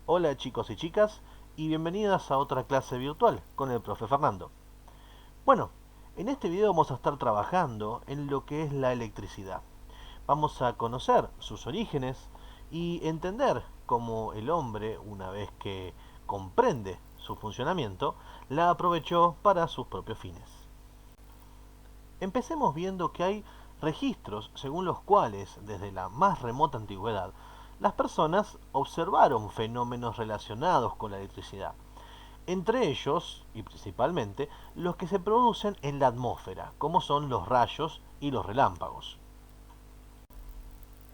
Hola chicos y chicas y bienvenidas a otra clase virtual con el profe Fernando. Bueno, en este video vamos a estar trabajando en lo que es la electricidad. Vamos a conocer sus orígenes y entender cómo el hombre, una vez que comprende su funcionamiento, la aprovechó para sus propios fines. Empecemos viendo que hay registros según los cuales, desde la más remota antigüedad, las personas observaron fenómenos relacionados con la electricidad. Entre ellos, y principalmente, los que se producen en la atmósfera, como son los rayos y los relámpagos.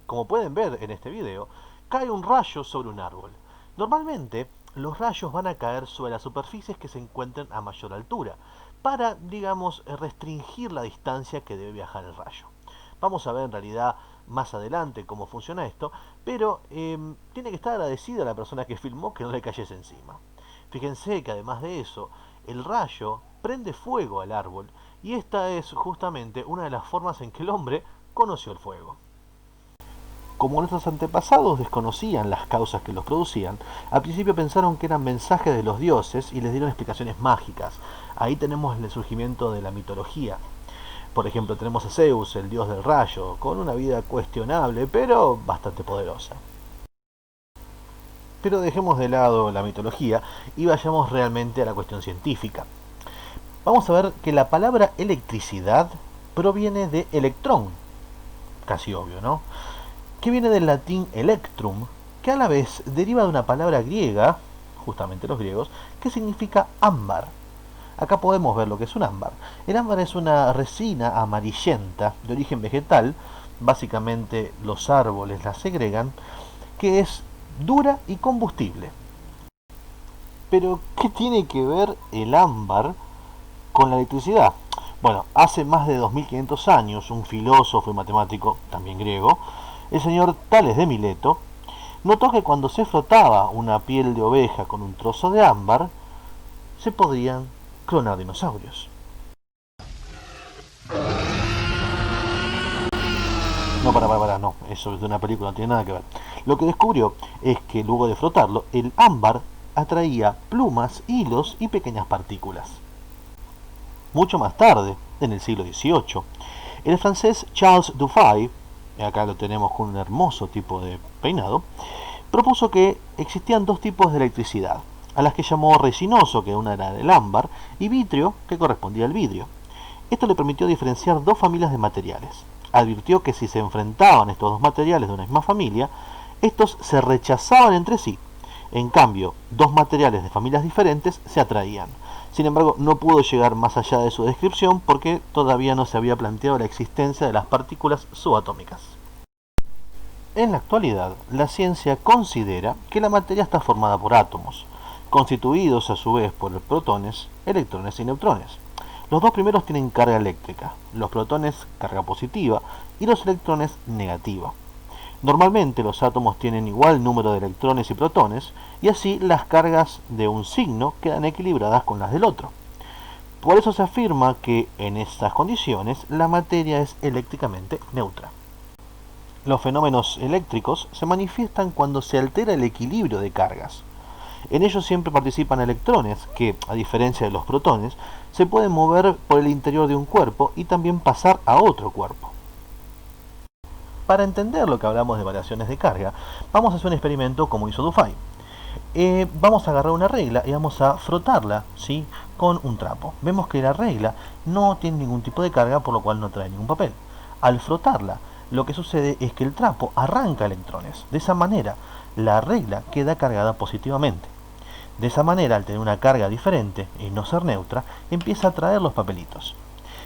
Como pueden ver en este video, cae un rayo sobre un árbol. Normalmente, los rayos van a caer sobre las superficies que se encuentren a mayor altura, para, digamos, restringir la distancia que debe viajar el rayo. Vamos a ver en realidad más adelante cómo funciona esto, pero tiene que estar agradecida a la persona que filmó que no le cayese encima. Fíjense que además de eso, el rayo prende fuego al árbol y esta es justamente una de las formas en que el hombre conoció el fuego. Como nuestros antepasados desconocían las causas que los producían, al principio pensaron que eran mensajes de los dioses y les dieron explicaciones mágicas. Ahí tenemos el surgimiento de la mitología. Por ejemplo, tenemos a Zeus, el dios del rayo, con una vida cuestionable, pero bastante poderosa. Pero dejemos de lado la mitología y vayamos realmente a la cuestión científica. Vamos a ver que la palabra electricidad proviene de electrón, casi obvio, ¿no? Que viene del latín electrum, que a la vez deriva de una palabra griega, justamente los griegos, que significa ámbar. Acá podemos ver lo que es un ámbar. El ámbar es una resina amarillenta de origen vegetal, básicamente los árboles la segregan, que es dura y combustible. Pero, ¿qué tiene que ver el ámbar con la electricidad? Bueno, hace más de 2500 años, un filósofo y matemático, también griego, el señor Tales de Mileto, notó que cuando se frotaba una piel de oveja con un trozo de ámbar, se podrían clonar dinosaurios. No, no, eso es de una película, no tiene nada que ver. Lo que descubrió es que luego de frotarlo, el ámbar atraía plumas, hilos y pequeñas partículas. Mucho más tarde, en el siglo XVIII, el francés Charles Dufay, acá lo tenemos con un hermoso tipo de peinado, propuso que existían dos tipos de electricidad, a las que llamó resinoso, que una era del ámbar, y vitrio, que correspondía al vidrio. Esto le permitió diferenciar dos familias de materiales. Advirtió que si se enfrentaban estos dos materiales de una misma familia, estos se rechazaban entre sí. En cambio, dos materiales de familias diferentes se atraían. Sin embargo, no pudo llegar más allá de su descripción porque todavía no se había planteado la existencia de las partículas subatómicas. En la actualidad, la ciencia considera que la materia está formada por átomos, constituidos a su vez por protones, electrones y neutrones. Los dos primeros tienen carga eléctrica, los protones carga positiva y los electrones negativa. Normalmente los átomos tienen igual número de electrones y protones y así las cargas de un signo quedan equilibradas con las del otro. Por eso se afirma que en estas condiciones la materia es eléctricamente neutra. Los fenómenos eléctricos se manifiestan cuando se altera el equilibrio de cargas. En ellos siempre participan electrones que, a diferencia de los protones, se pueden mover por el interior de un cuerpo y también pasar a otro cuerpo. Para entender lo que hablamos de variaciones de carga, vamos a hacer un experimento como hizo Dufay. Vamos a agarrar una regla y vamos a frotarla, ¿sí?, con un trapo. Vemos que la regla no tiene ningún tipo de carga, por lo cual no trae ningún papel. Al frotarla, lo que sucede es que el trapo arranca electrones. De esa manera, la regla queda cargada positivamente. De esa manera, al tener una carga diferente y no ser neutra, empieza a atraer los papelitos.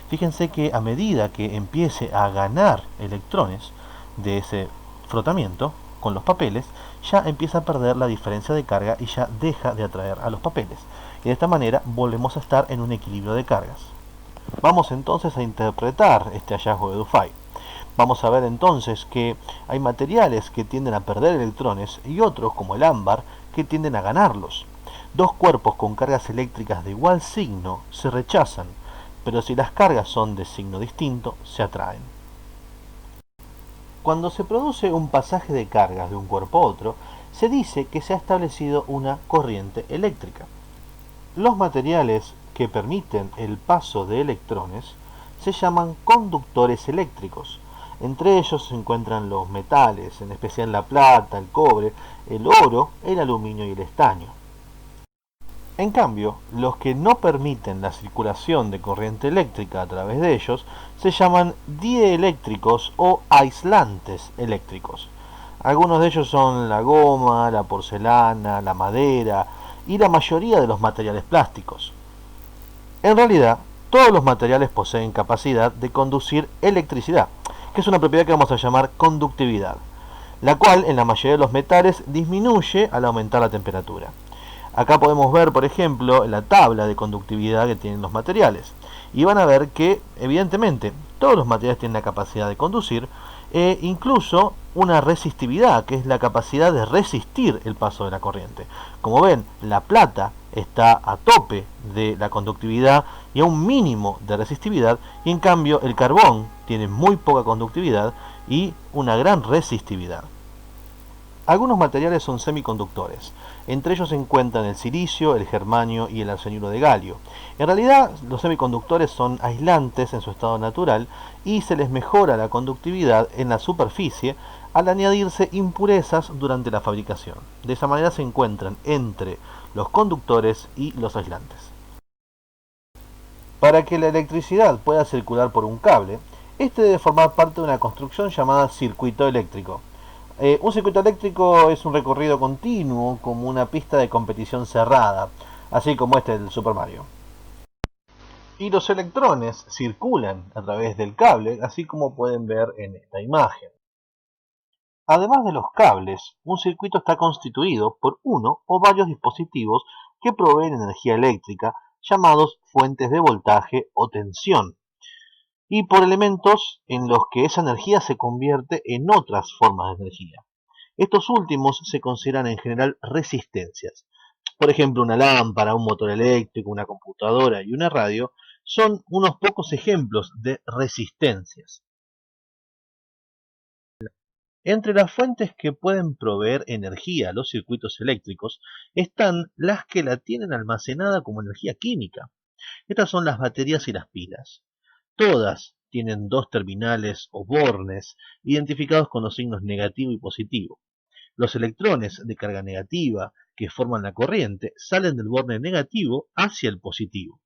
Fíjense que a medida que empiece a ganar electrones de ese frotamiento con los papeles, ya empieza a perder la diferencia de carga y ya deja de atraer a los papeles. Y de esta manera volvemos a estar en un equilibrio de cargas. Vamos entonces a interpretar este hallazgo de Dufay. Vamos a ver entonces que hay materiales que tienden a perder electrones y otros, como el ámbar, que tienden a ganarlos. Dos cuerpos con cargas eléctricas de igual signo se rechazan, pero si las cargas son de signo distinto, se atraen. Cuando se produce un pasaje de cargas de un cuerpo a otro, se dice que se ha establecido una corriente eléctrica. Los materiales que permiten el paso de electrones se llaman conductores eléctricos. Entre ellos se encuentran los metales, en especial la plata, el cobre, el oro, el aluminio y el estaño. En cambio, los que no permiten la circulación de corriente eléctrica a través de ellos se llaman dieléctricos o aislantes eléctricos. Algunos de ellos son la goma, la porcelana, la madera y la mayoría de los materiales plásticos. En realidad, todos los materiales poseen capacidad de conducir electricidad, que es una propiedad que vamos a llamar conductividad, la cual en la mayoría de los metales disminuye al aumentar la temperatura. Acá podemos ver, por ejemplo, la tabla de conductividad que tienen los materiales. Y van a ver que, evidentemente, todos los materiales tienen la capacidad de conducir e incluso una resistividad, que es la capacidad de resistir el paso de la corriente. Como ven, la plata está a tope de la conductividad y a un mínimo de resistividad, y en cambio el carbón tiene muy poca conductividad y una gran resistividad. Algunos materiales son semiconductores. Entre ellos se encuentran el silicio, el germanio y el arsenuro de galio. En realidad, los semiconductores son aislantes en su estado natural y se les mejora la conductividad en la superficie al añadirse impurezas durante la fabricación. De esa manera se encuentran entre los conductores y los aislantes. Para que la electricidad pueda circular por un cable, este debe formar parte de una construcción llamada circuito eléctrico. Un circuito eléctrico es un recorrido continuo como una pista de competición cerrada, así como este del Super Mario. Y los electrones circulan a través del cable, así como pueden ver en esta imagen. Además de los cables, un circuito está constituido por uno o varios dispositivos que proveen energía eléctrica, llamados fuentes de voltaje o tensión, y por elementos en los que esa energía se convierte en otras formas de energía. Estos últimos se consideran en general resistencias. Por ejemplo, una lámpara, un motor eléctrico, una computadora y una radio son unos pocos ejemplos de resistencias. Entre las fuentes que pueden proveer energía a los circuitos eléctricos están las que la tienen almacenada como energía química. Estas son las baterías y las pilas. Todas tienen dos terminales o bornes identificados con los signos negativo y positivo. Los electrones de carga negativa que forman la corriente salen del borne negativo hacia el positivo.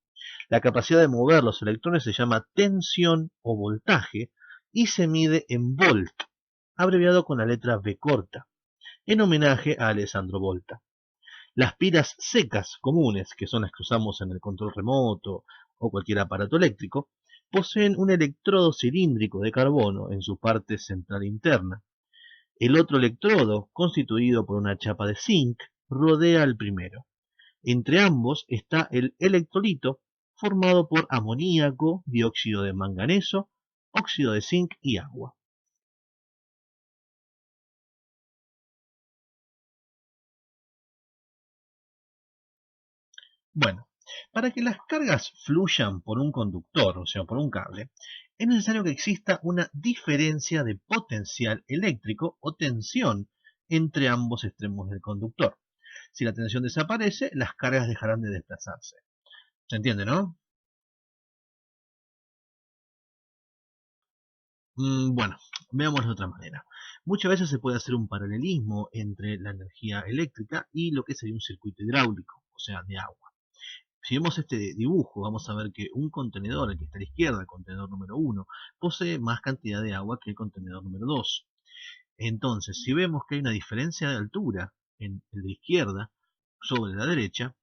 La capacidad de mover los electrones se llama tensión o voltaje y se mide en volt, abreviado con la letra V corta, en homenaje a Alessandro Volta. Las pilas secas comunes, que son las que usamos en el control remoto o cualquier aparato eléctrico, poseen un electrodo cilíndrico de carbono en su parte central interna. El otro electrodo, constituido por una chapa de zinc, rodea al primero. Entre ambos está el electrolito, formado por amoníaco, dióxido de manganeso, óxido de zinc y agua. Bueno, para que las cargas fluyan por un conductor, o sea, por un cable, es necesario que exista una diferencia de potencial eléctrico o tensión entre ambos extremos del conductor. Si la tensión desaparece, las cargas dejarán de desplazarse. ¿Se entiende, no? Bueno, veamos de otra manera. Muchas veces se puede hacer un paralelismo entre la energía eléctrica y lo que sería un circuito hidráulico, o sea, de agua. Si vemos este dibujo, vamos a ver que un contenedor, el que está a la izquierda, el contenedor número 1, posee más cantidad de agua que el contenedor número 2. Entonces, si vemos que hay una diferencia de altura en el de izquierda sobre la derecha,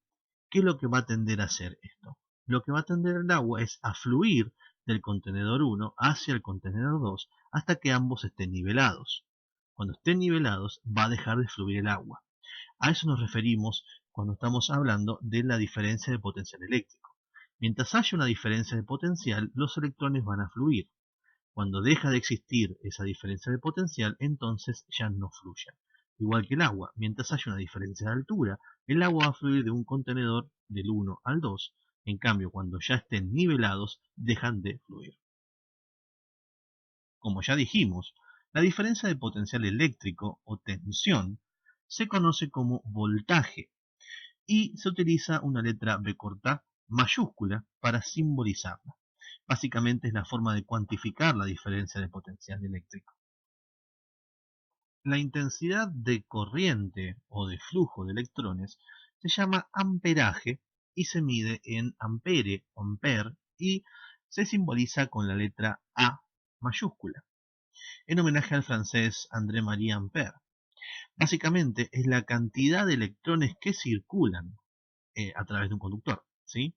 ¿qué es lo que va a tender a hacer esto? Lo que va a tender el agua es a fluir del contenedor 1 hacia el contenedor 2 hasta que ambos estén nivelados. Cuando estén nivelados va a dejar de fluir el agua. A eso nos referimos cuando estamos hablando de la diferencia de potencial eléctrico. Mientras haya una diferencia de potencial, los electrones van a fluir. Cuando deja de existir esa diferencia de potencial, entonces ya no fluye. Igual que el agua, mientras haya una diferencia de altura, el agua va a fluir de un contenedor del 1 al 2. En cambio, cuando ya estén nivelados, dejan de fluir. Como ya dijimos, la diferencia de potencial eléctrico o tensión se conoce como voltaje y se utiliza una letra B corta mayúscula para simbolizarla. Básicamente es la forma de cuantificar la diferencia de potencial eléctrico. La intensidad de corriente o de flujo de electrones se llama amperaje y se mide en ampere o ampere y se simboliza con la letra A mayúscula, en homenaje al francés André-Marie Ampère. Básicamente es la cantidad de electrones que circulan a través de un conductor, ¿sí?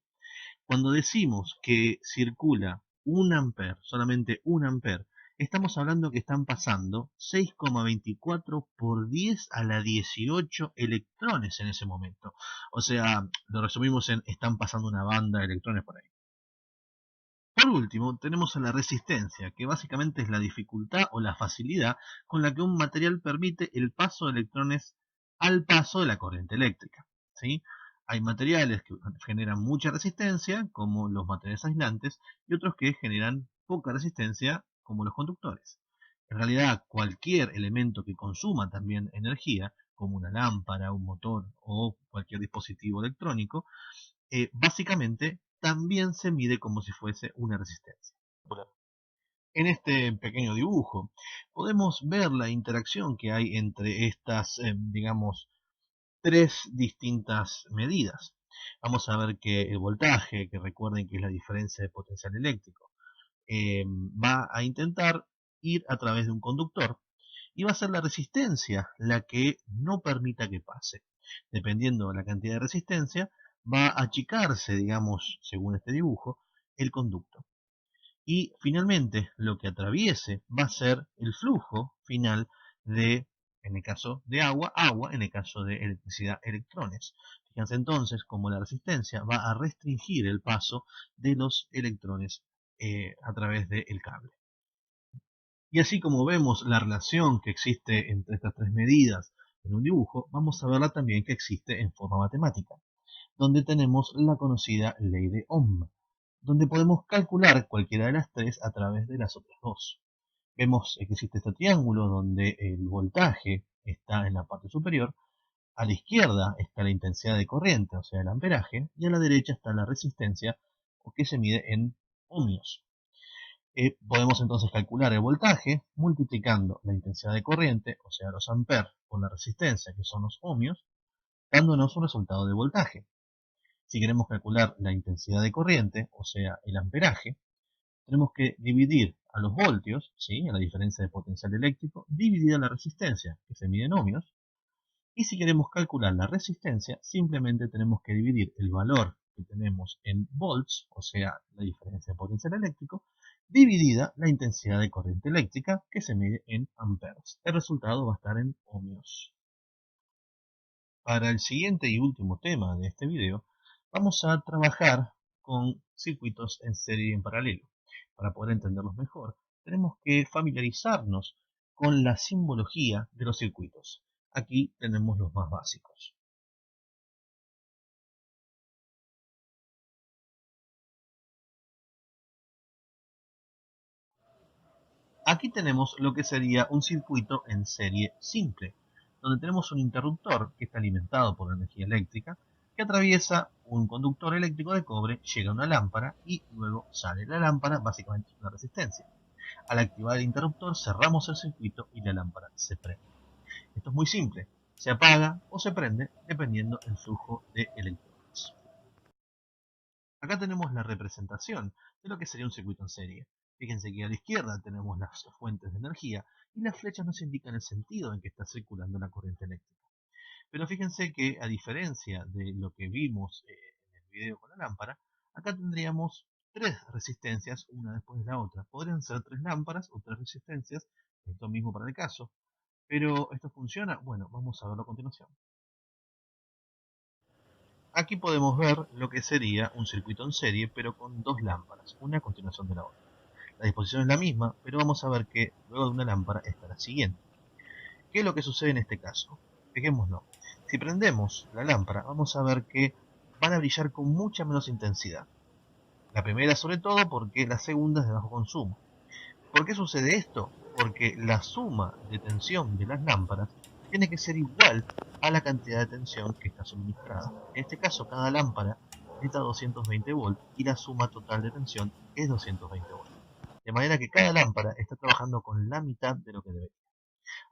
Cuando decimos que circula un ampere, solamente un ampere, estamos hablando que están pasando 6,24 por 10 a la 18 electrones en ese momento. O sea, lo resumimos en están pasando una banda de electrones por ahí. Por último, tenemos a la resistencia, que básicamente es la dificultad o la facilidad con la que un material permite el paso de electrones al paso de la corriente eléctrica, ¿sí? Hay materiales que generan mucha resistencia, como los materiales aislantes, y otros que generan poca resistencia, como los conductores. En realidad, cualquier elemento que consuma también energía, como una lámpara, un motor o cualquier dispositivo electrónico, básicamente también se mide como si fuese una resistencia. En este pequeño dibujo podemos ver la interacción que hay entre estas, digamos, tres distintas medidas. Vamos a ver que el voltaje, que recuerden que es la diferencia de potencial eléctrico, va a intentar ir a través de un conductor y va a ser la resistencia la que no permita que pase. Dependiendo de la cantidad de resistencia, va a achicarse, digamos, según este dibujo, el conducto. Y finalmente, lo que atraviese va a ser el flujo final de, en el caso de agua, agua, en el caso de electricidad, electrones. Fíjense entonces cómo la resistencia va a restringir el paso de los electrones a través del cable. Y así como vemos la relación que existe entre estas tres medidas en un dibujo, vamos a verla también que existe en forma matemática, donde tenemos la conocida ley de Ohm, donde podemos calcular cualquiera de las tres a través de las otras dos. Vemos que existe este triángulo donde el voltaje está en la parte superior, a la izquierda está la intensidad de corriente, o sea el amperaje, y a la derecha está la resistencia, que se mide en ohmios. Podemos entonces calcular el voltaje multiplicando la intensidad de corriente, o sea los amperes, por la resistencia, que son los ohmios, dándonos un resultado de voltaje. Si queremos calcular la intensidad de corriente, o sea el amperaje, tenemos que dividir a los voltios, ¿sí? A la diferencia de potencial eléctrico, dividida la resistencia, que se mide en ohmios. Y si queremos calcular la resistencia, simplemente tenemos que dividir el valor que tenemos en volts, o sea, la diferencia de potencial eléctrico, dividida la intensidad de corriente eléctrica, que se mide en amperes. El resultado va a estar en ohmios. Para el siguiente y último tema de este video, vamos a trabajar con circuitos en serie y en paralelo. Para poder entenderlos mejor, tenemos que familiarizarnos con la simbología de los circuitos. Aquí tenemos los más básicos. Aquí tenemos lo que sería un circuito en serie simple, donde tenemos un interruptor que está alimentado por energía eléctrica, que atraviesa un conductor eléctrico de cobre, llega a una lámpara y luego sale la lámpara, básicamente una resistencia. Al activar el interruptor cerramos el circuito y la lámpara se prende. Esto es muy simple, se apaga o se prende dependiendo del flujo de electrones. Acá tenemos la representación de lo que sería un circuito en serie. Fíjense que a la izquierda tenemos las fuentes de energía y las flechas nos indican el sentido en que está circulando la corriente eléctrica. Pero fíjense que a diferencia de lo que vimos en el video con la lámpara, acá tendríamos tres resistencias una después de la otra. Podrían ser tres lámparas o tres resistencias, esto mismo para el caso. Pero ¿esto funciona? Bueno, vamos a verlo a continuación. Aquí podemos ver lo que sería un circuito en serie, pero con dos lámparas, una a continuación de la otra. La disposición es la misma, pero vamos a ver que luego de una lámpara está la siguiente. ¿Qué es lo que sucede en este caso? Fijémoslo. Si prendemos la lámpara, vamos a ver que van a brillar con mucha menos intensidad. La primera sobre todo porque la segunda es de bajo consumo. ¿Por qué sucede esto? Porque la suma de tensión de las lámparas tiene que ser igual a la cantidad de tensión que está suministrada. En este caso, cada lámpara necesita 220 volts y la suma total de tensión es 220 volts. De manera que cada lámpara está trabajando con la mitad de lo que debería.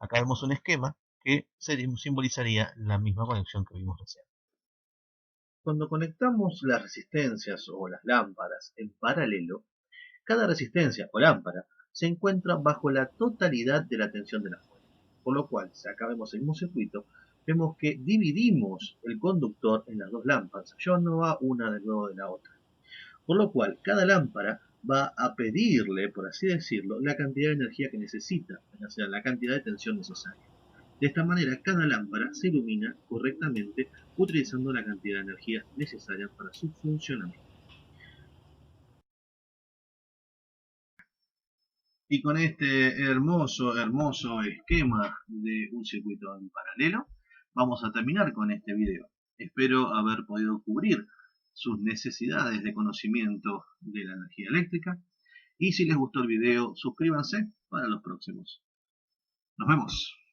Acá vemos un esquema que simbolizaría la misma conexión que vimos recién. Cuando conectamos las resistencias o las lámparas en paralelo, cada resistencia o lámpara se encuentra bajo la totalidad de la tensión de la fuente. Por lo cual, si acá vemos el mismo circuito, vemos que dividimos el conductor en las dos lámparas, llevando a una de nuevo de la otra. Por lo cual, cada lámpara va a pedirle, por así decirlo, la cantidad de energía que necesita, o sea, la cantidad de tensión necesaria. De esta manera, cada lámpara se ilumina correctamente utilizando la cantidad de energía necesaria para su funcionamiento. Y con este hermoso esquema de un circuito en paralelo, vamos a terminar con este video. Espero haber podido cubrir sus necesidades de conocimiento de la energía eléctrica. Y si les gustó el video, suscríbanse para los próximos. Nos vemos.